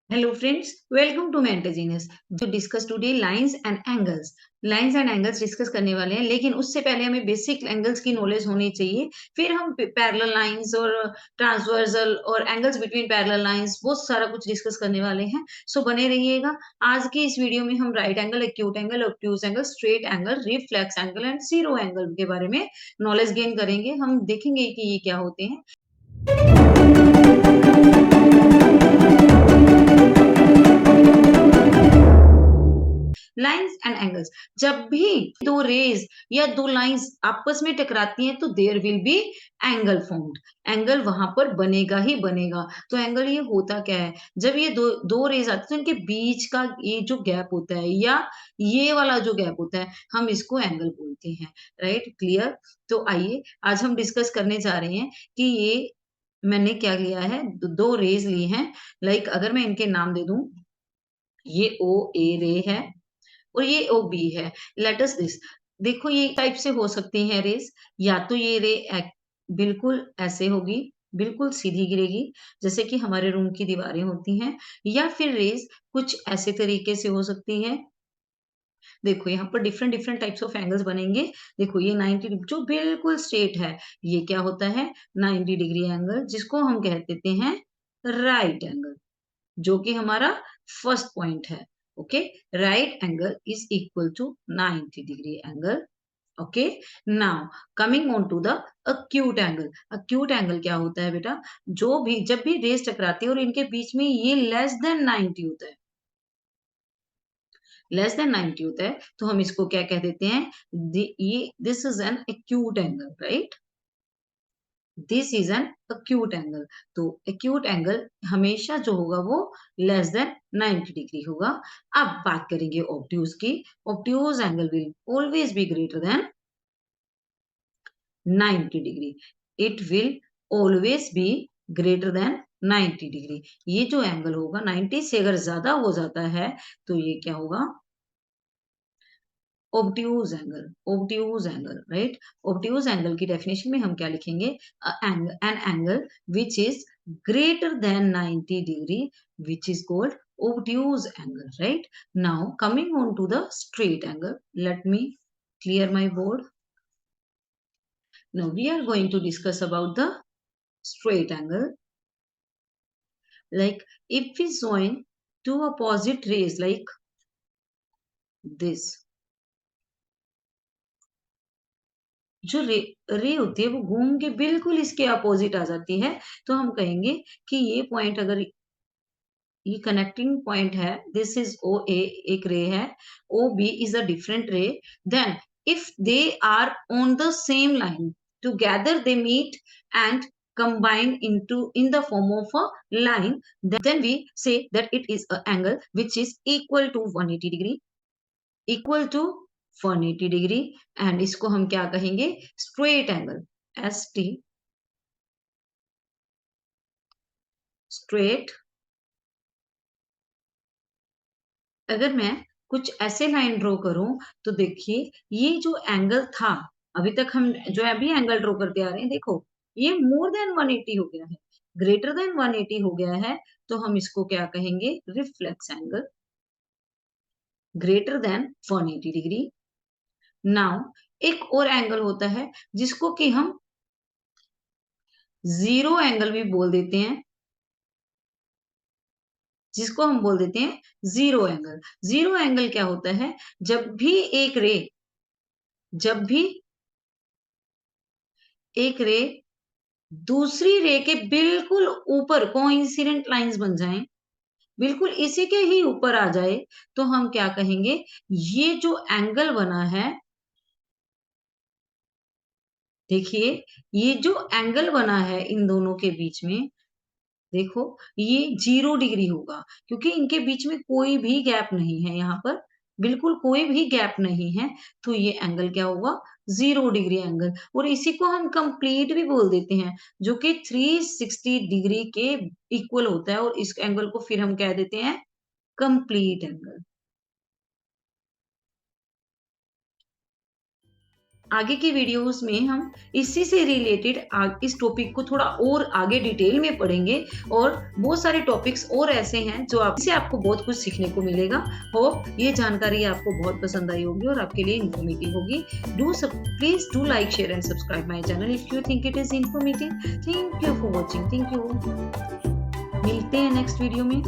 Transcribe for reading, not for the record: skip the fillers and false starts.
Hello friends, welcome to Mentagenous. To discuss today lines and angles. Lines and angles discuss करने वाले हैं, लेकिन उससे पहले हमें बेसिक एंगल्स की नॉलेज होनी चाहिए। फिर हम पैरेलल लाइंस और ट्रांसवर्सल और एंगल्स बिटवीन पैरेलल लाइंस वो सारा कुछ डिस्कस करने वाले हैं। सो बने रहिएगा। आज की इस वीडियो में हम right angle, acute angle, obtuse angle, straight angle, reflex angle and zero angle के बारे में नॉलेज गेन करेंगे। हम देखेंगे कि ये क्या होते हैं। लाइंस एंड एंगल्स, जब भी दो रेज या दो लाइंस आपस में टकराती हैं तो there will be angle formed. Angle वहां पर बनेगा ही बनेगा। तो एंगल ये होता क्या है, जब ये दो दो रेज आती है तो इनके बीच का ये जो गैप होता है या ये वाला जो गैप होता है हम इसको एंगल बोलते हैं। Right, clear. तो आइए आज हम डिस्कस करने जा रहे हैं कि ये मैंने क्या लिया है, दो रेज ली हैं। लाइक अगर मैं इनके नाम दे दूं, ये ओ ए रे है और ये ओ बी है। लेट अस दिस, देखो ये टाइप से हो सकती है रेस। या तो ये रे बिल्कुल ऐसे होगी, बिल्कुल सीधी गिरेगी जैसे कि हमारे रूम की दीवारें होती हैं, या फिर रेस कुछ ऐसे तरीके से हो सकती है। देखो यहाँ पर different different types of angles बनेंगे। देखो ये 90 जो बिल्कुल स्ट्रेट है, ये क्या होता है 90 डिग्री एंगल, जिसको हम कह देते हैं राइट एंगल, जो कि हमारा फर्स्ट पॉइंट है। Okay, right angle is equal to 90 degree angle. Okay, now coming on to the acute angle. Acute angle क्या होता है बेटा, जो भी जब भी रेस टकराती है और इनके बीच में ये लेस देन 90 होता है, लेस देन 90 होता है, तो हम इसको क्या कह देते हैं, ये this is an acute angle. Right, this is an acute angle. तो एक्यूट एंगल हमेशा जो होगा वो लेस देन 90 डिग्री होगा। अब बात करेंगे ऑब्ट्यूज की। Obtuse angle will always be greater than 90 degree. It will always be greater than 90 degree. ये जो एंगल होगा 90 से अगर ज्यादा हो जाता है तो ये क्या होगा, obtuse angle. Obtuse angle, right. Obtuse angle की डेफिनेशन में हम क्या लिखेंगे, an angle which is greater than 90 degree which is called obtuse angle, right? Now coming on to the straight angle, let me clear my board. Now we are going to discuss about the straight angle. Like if we join two opposite rays like this, जो रे होती है वो घूम के बिल्कुल इसके opposite आ जाती है, तो हम कहेंगे कि ये पॉइंट, अगर ये कनेक्टिंग पॉइंट है, दिस इज ओ ए, एक रे है, O B is a different ray, then if they are on the same line together they meet and combine into in the form of a line, then we say that it is an angle which is equal to 180 degree, equal to 180 degree. And इसको हम क्या कहेंगे, straight angle, S T, straight. अगर मैं कुछ ऐसे line draw करूं तो देखिए ये जो एंगल था, अभी तक हम जो अभी एंगल ड्रॉ करते आ रहे हैं, देखो ये मोर देन 180 हो गया है, ग्रेटर देन 180 हो गया है, तो हम इसको क्या कहेंगे, reflex angle, greater than 180 degree. Now एक और एंगल होता है जिसको कि हम जीरो एंगल भी बोल देते हैं, जिसको हम बोल देते हैं जीरो एंगल। जीरो एंगल क्या होता है, जब भी एक रे, जब भी एक रे दूसरी रे के बिल्कुल ऊपर कोइंसिडेंट लाइंस बन जाएं, बिल्कुल इसी के ही ऊपर आ जाए, तो हम क्या कहेंगे, ये जो एंगल बना है, देखिए ये जो एंगल बना है इन दोनों के बीच में, देखो ये 0 डिग्री होगा, क्योंकि इनके बीच में कोई भी गैप नहीं है, यहाँ पर बिल्कुल कोई भी गैप नहीं है, तो ये एंगल क्या होगा, 0 डिग्री एंगल। और इसी को हम कंप्लीट भी बोल देते हैं, जो कि 360 डिग्री के इक्वल होता है, और इस एंगल को फिर हम कह देते हैं कंप्लीट एंगल। आगे की वीडियोस में हम इसी से रिलेटेड इस टॉपिक को थोड़ा और आगे डिटेल में पढ़ेंगे और बहुत सारे टॉपिक्स और ऐसे हैं जो आपसे आपको बहुत कुछ सीखने को मिलेगा। होप ये जानकारी आपको बहुत पसंद आई होगी और आपके लिए इंफॉर्मेटिव होगी। Please do like, share and subscribe my channel if you think it is informative. Thank you for watching. Thank you. मिलते हैं नेक्स्ट वीडियो में।